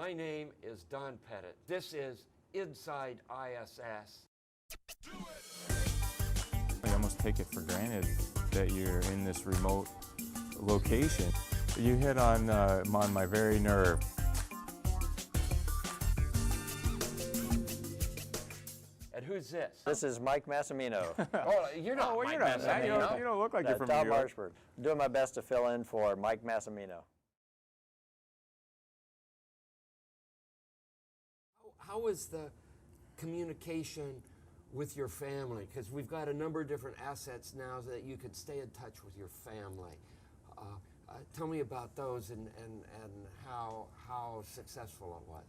My name is Don Pettit. This is Inside ISS. I almost take it for granted that you're in this remote location. You hit on my very nerve. And who's this? This is Mike Massimino. Oh, you're not Mike Massimino. You don't look like you're from Tom New York. Marshburn. I'm doing my best to fill in for Mike Massimino. How is the communication with your family? Because we've got a number of different assets now so that you can stay in touch with your family. Tell me about those and how successful it was.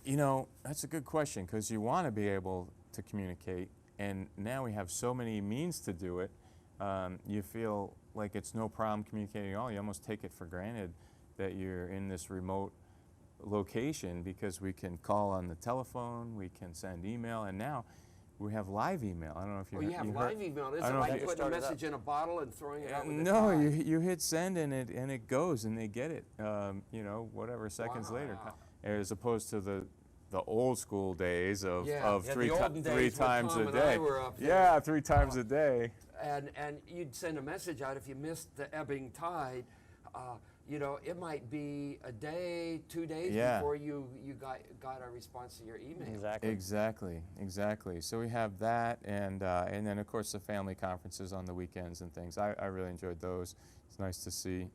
You know, that's a good question because you want to be able to communicate, and now we have so many means to do it. You feel like it's no problem communicating at all. You almost take it for granted that you're in this remote location because we can call on the telephone, we can send email, and now we have live email. I don't know if you you have live email. Is it like putting a message in a bottle and throwing it out with No, you hit send and it goes and they get it, you know, whatever seconds later. As opposed to the old school days of three times a day. Yeah, 3 times a day. And you'd send a message out if you missed the ebbing tide. You know, it might be a day, 2 days before you got a response to your email. Exactly. So we have that, and then of course the family conferences on the weekends and things. I really enjoyed those. It's nice to see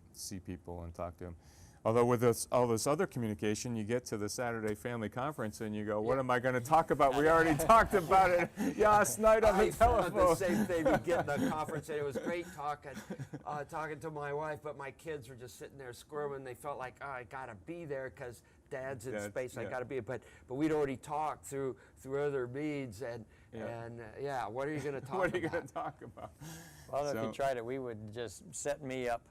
people and talk to them. Although with all this other communication, you get to the Saturday family conference and you go, what am I going to talk about? We already talked about it last night on the telephone. I found the same thing. You get in the conference and it was great talking to my wife, but my kids were just sitting there squirming. They felt like, oh, I got to be there because Dad's in space. I got to be. But we'd already talked through other means and what are you going to talk about? What are you going to talk about? Well, if you tried it, we would just set me up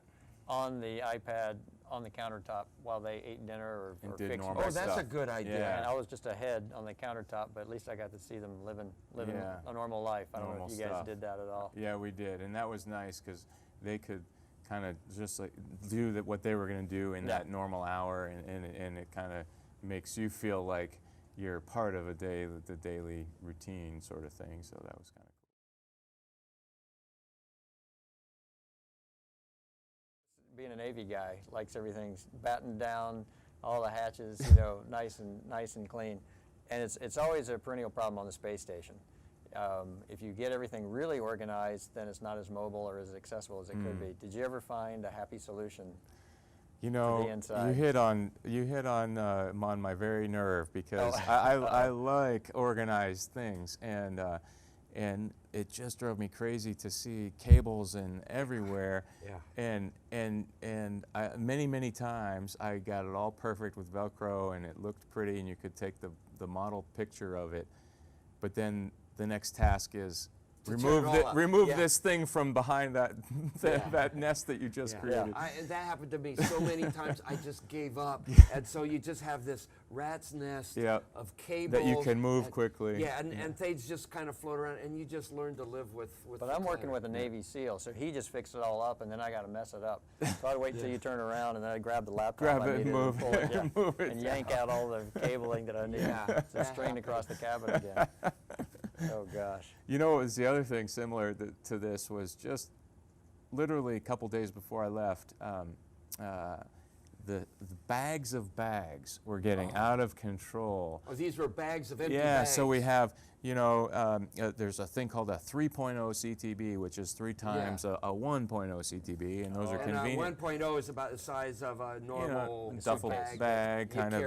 on the iPad on the countertop while they ate dinner or fixed. Oh, that's a good idea. Yeah. And I was just ahead on the countertop, but at least I got to see them living a normal life. I don't know if you guys did that at all. Yeah, we did, and that was nice because they could kind of just like do what they were going to do in that normal hour, and it kind of makes you feel like you're part of the daily routine sort of thing. So that was kind of cool. Being a Navy guy, likes everything battened down, all the hatches, you know, nice and clean, and it's always a perennial problem on the space station. If you get everything really organized, then it's not as mobile or as accessible as it could be. Did you ever find a happy solution? You know, you hit on my very nerve because I like organized things, and it just drove me crazy to see cables and everywhere. And many times I got it all perfect with Velcro and it looked pretty and you could take the model picture of it. But then the next task is remove this thing from behind that nest that you just created. That happened to me so many times. I just gave up, and so you just have this rat's nest of cables that you can move quickly. And things just kind of float around, and you just learn to live with. But I'm working with a Navy SEAL, so he just fixed it all up, and then I got to mess it up. So I'd wait till you turn around, and then I'd grab the laptop I needed and pull it, move it and yank out all the cabling that I need to strain across the cabin again. Oh gosh. You know what was the other thing similar to this was just literally a couple days before I left, the bags of bags were getting out of control. Oh, these were bags of empty bags. Yeah, so we have, you know, there's a thing called a 3.0 CTB, which is 3 times a 1.0 CTB, and those are convenient. And 1.0 is about the size of a normal duffel bag kind of,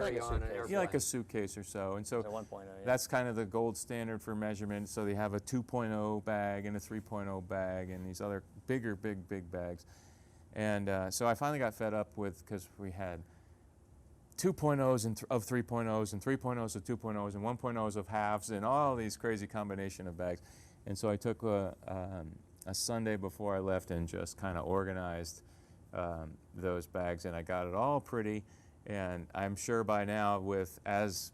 like a suitcase or so. And so 1.0, that's kind of the gold standard for measurement. So they have a 2.0 bag and a 3.0 bag and these other big bags. And so I finally got fed up with, because we had 2.0s of 3.0s and 3.0s of 2.0s and 1.0s of halves and all these crazy combination of bags. And so I took a Sunday before I left and just kind of organized those bags, and I got it all pretty. And I'm sure by now, as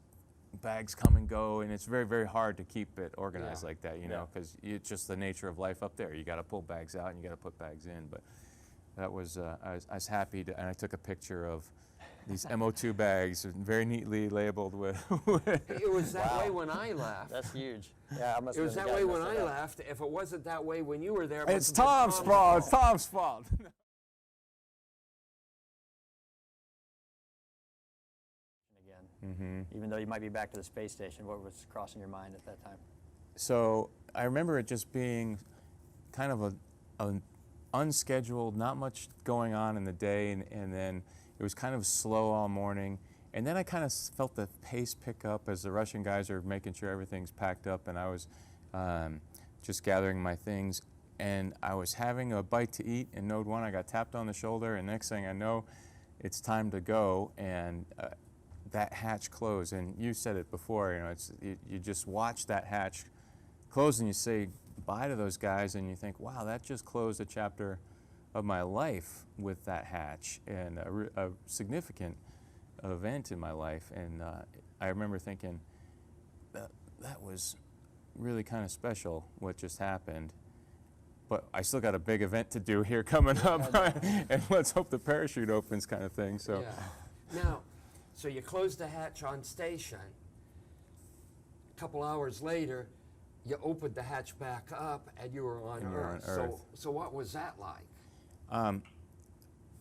bags come and go, and it's very hard to keep it organized like that, you know, because it's just the nature of life up there. You got to pull bags out and you got to put bags in. But that was I was happy to, and I took a picture of these MO2 bags, very neatly labeled with. It was that way when I left. That's huge. Yeah, I must It have was been that the guy way that when messed I it up. left. If it wasn't that way when you were there, it It's must have been Tom's fault. It's Tom's fault. Again, even though you might be back to the space station, what was crossing your mind at that time? So I remember it just being kind of a unscheduled, not much going on in the day, and then it was kind of slow all morning. And then I kind of felt the pace pick up as the Russian guys are making sure everything's packed up, and I was just gathering my things. And I was having a bite to eat in Node 1. I got tapped on the shoulder, and next thing I know, it's time to go. And that hatch closed. And you said it before, you know, you just watch that hatch close, and you say bye to those guys, and you think, wow, that just closed a chapter of my life with that hatch, and a significant event in my life. And I remember thinking that was really kind of special what just happened, but I still got a big event to do here coming up, and let's hope the parachute opens, kind of thing. So now, so you closed the hatch on station. A couple hours later, you opened the hatch back up, and you were on Earth. So what was that like?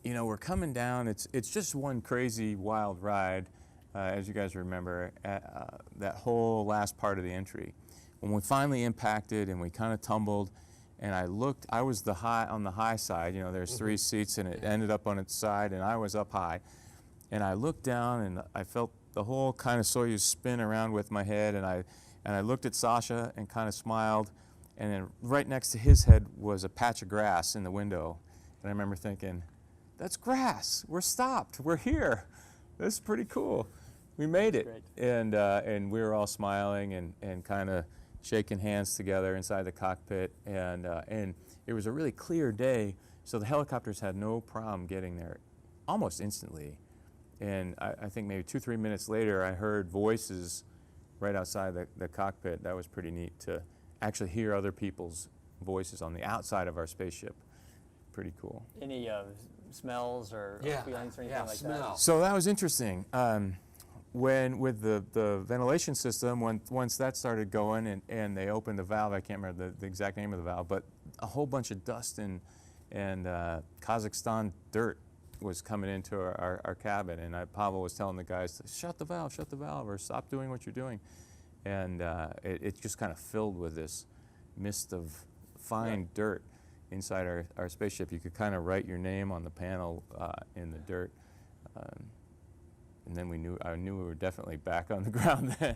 You know, we're coming down. It's just one crazy, wild ride, as you guys remember, that whole last part of the entry. When we finally impacted and we kind of tumbled, and I looked, I was on the high side. You know, there's 3 seats, and it ended up on its side, and I was up high. And I looked down, and I felt the whole kind of Soyuz spin around with my head, and I looked at Sasha and kind of smiled, and then right next to his head was a patch of grass in the window. And I remember thinking, that's grass. We're stopped. We're here. This is pretty cool. We made it. And we were all smiling and kind of shaking hands together inside the cockpit. And it was a really clear day, so the helicopters had no problem getting there almost instantly. And I think maybe 2-3 minutes later, I heard voices right outside the cockpit. That was pretty neat to actually hear other people's voices on the outside of our spaceship. Pretty cool. Any smells or feelings or anything like that? So that was interesting. When with the ventilation system, once that started going and they opened the valve, I can't remember the exact name of the valve, but a whole bunch of dust and Kazakhstan dirt was coming into our cabin, and Pavel was telling the guys, shut the valve, or stop doing what you're doing. And it just kind of filled with this mist of fine dirt inside our spaceship. You could kind of write your name on the panel in the dirt. And then I knew we were definitely back on the ground then.